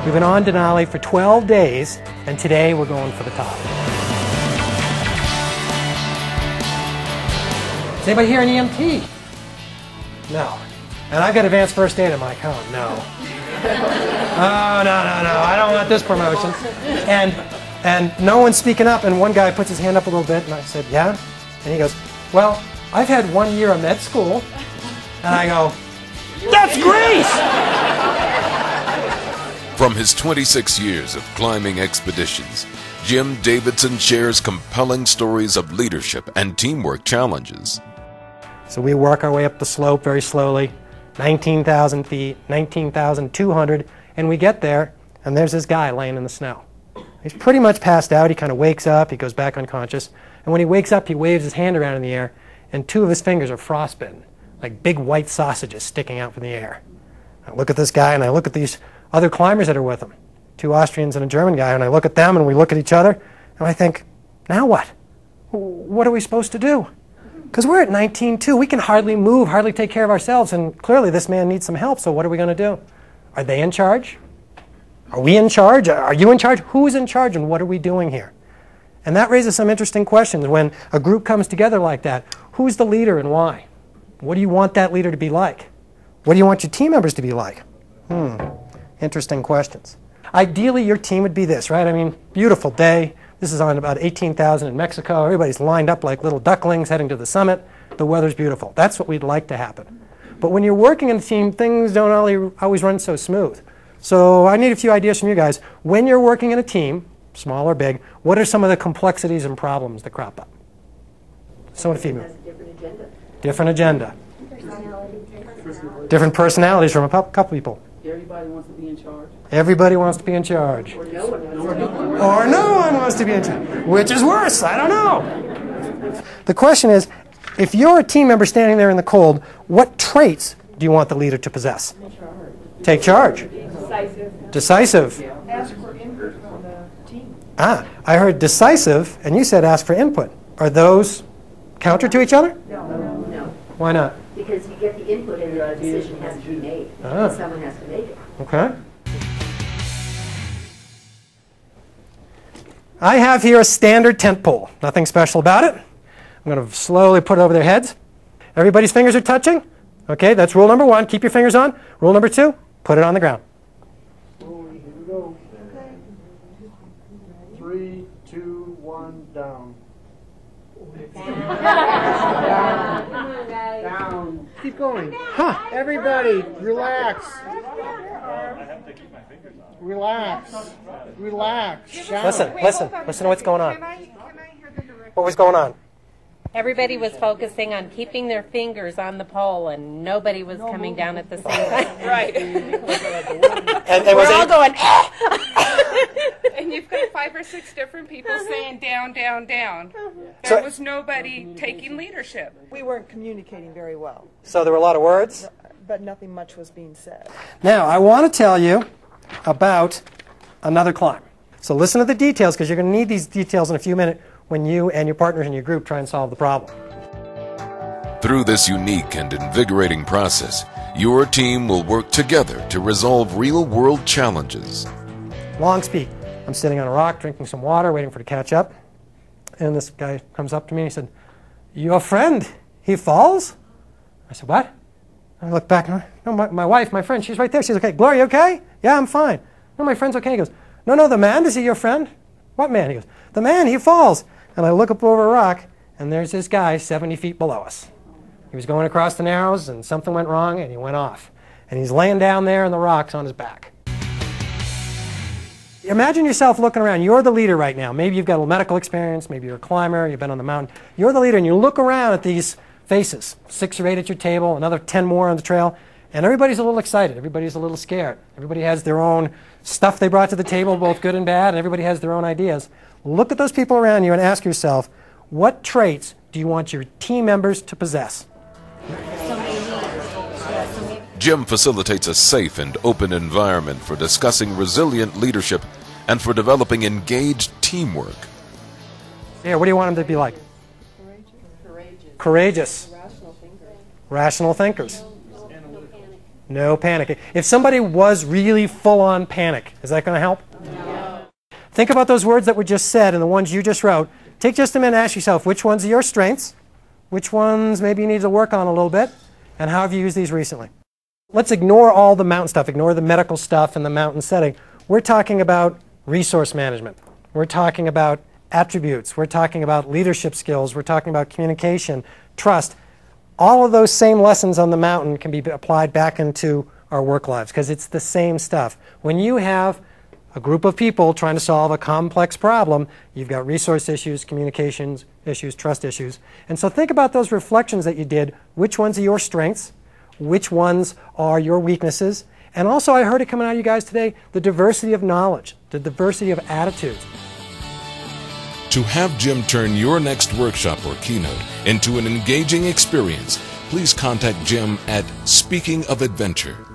We've been on Denali for 12 days, and today we're going for the top. Is anybody here an EMT? No. And I've got advanced first aid in my cone. No. Oh, no. I don't want this promotion. And no one's speaking up, and one guy puts his hand up a little bit, and I said, yeah? And he goes, well, I've had 1 year of med school. And I go, that's great! From his 26 years of climbing expeditions, Jim Davidson shares compelling stories of leadership and teamwork challenges. So we work our way up the slope very slowly, 19,000 feet, 19,200, and we get there, and there's this guy laying in the snow. He's pretty much passed out. He kind of wakes up, he goes back unconscious, and when he wakes up, he waves his hand around in the air, and 2 of his fingers are frostbitten, like big white sausages sticking out from the air. I look at this guy, and I look at these other climbers that are with him, 2 Austrians and a German guy, and I look at them, and we look at each other, and I think, now what? What are we supposed to do? Because we're at 19.2. We can hardly move, hardly take care of ourselves, and clearly this man needs some help, so what are we going to do? Are they in charge? Are we in charge? Are you in charge? Who's in charge, and what are we doing here? And that raises some interesting questions. When a group comes together like that, who's the leader and why? What do you want that leader to be like? What do you want your team members to be like? Interesting questions. Ideally, your team would be this, right? I mean, beautiful day. This is on about 18,000 in Mexico. Everybody's lined up like little ducklings heading to the summit. The weather's beautiful. That's what we'd like to happen. But when you're working in a team, things don't always run so smooth. So I need a few ideas from you guys. When you're working in a team, small or big, what are some of the complexities and problems that crop up? Someone feed me. Different agenda. Different personalities from a couple people. Everybody wants to be in charge. Everybody wants to be in charge. Or no one. Or no one wants to be in charge. Which is worse? I don't know. The question is, if you're a team member standing there in the cold, what traits do you want the leader to possess? Take charge. Decisive. Ask for input from the team. I heard decisive, and you said ask for input. Are those counter to each other? No. Why not? Because you get the input and the decision has to be made. Ah. Someone has to make it. Okay. I have here a standard tent pole. Nothing special about it. I'm going to slowly put it over their heads. Everybody's fingers are touching. Okay, that's rule number 1. Keep your fingers on. Rule number 2, put it on the ground. Here we go. 3, 2, 1, down. Down. Keep going. Huh. Everybody, relax. Relax. Relax. Down. Listen to what's going on. Can I hear the direction? What was going on? Everybody was focusing on keeping their fingers on the pole, and nobody was coming down at the same time. Right. And We're all going, And you've got 5 or 6 different people saying down, down, down. So- There was nobody taking leadership. We weren't communicating very well, So there were a lot of words. but nothing much was being said. Now, I want to tell you about another climb. So listen to the details, because you're going to need these details in a few minutes when you and your partners in your group try and solve the problem. Through this unique and invigorating process, your team will work together to resolve real-world challenges. Long speak. I'm sitting on a rock, drinking some water, waiting for it to catch up. And this guy comes up to me and he said, "Your friend, he falls?" I said, "What?" I look back, no, my wife, my friend, she's right there. She's okay. "Gloria, okay?" "Yeah, I'm fine." "No, my friend's okay." He goes, No, the man, is he your friend?" "What man?" He goes, "The man, he falls." And I look up over a rock, and there's this guy 70 feet below us. He was going across the Narrows, and something went wrong, and he went off. And he's laying down there in the rocks on his back. Imagine yourself looking around. You're the leader right now. Maybe you've got a medical experience. Maybe you're a climber. You've been on the mountain. You're the leader, and you look around at these faces, 6 or 8 at your table, another 10 more on the trail, and everybody's a little excited. Everybody's a little scared. Everybody has their own stuff they brought to the table, both good and bad, and everybody has their own ideas. Look at those people around you and ask yourself, what traits do you want your team members to possess? Jim facilitates a safe and open environment for discussing resilient leadership and for developing engaged teamwork. Yeah, what do you want them to be like? Courageous. Rational thinkers. No panic. If somebody was really full-on panic, is that going to help? No. Think about those words that were just said and the ones you just wrote. Take just a minute and ask yourself, which ones are your strengths? Which ones maybe you need to work on a little bit? And how have you used these recently? Let's ignore all the mountain stuff, ignore the medical stuff and the mountain setting. We're talking about resource management. We're talking about attributes. We're talking about leadership skills. We're talking about communication, trust. All of those same lessons on the mountain can be applied back into our work lives because it's the same stuff. When you have a group of people trying to solve a complex problem, you've got resource issues, communications issues, trust issues. And so think about those reflections that you did. Which ones are your strengths? Which ones are your weaknesses? And also, I heard it coming out of you guys today, the diversity of knowledge, the diversity of attitudes. To have Jim turn your next workshop or keynote into an engaging experience, please contact Jim at speakingofadventure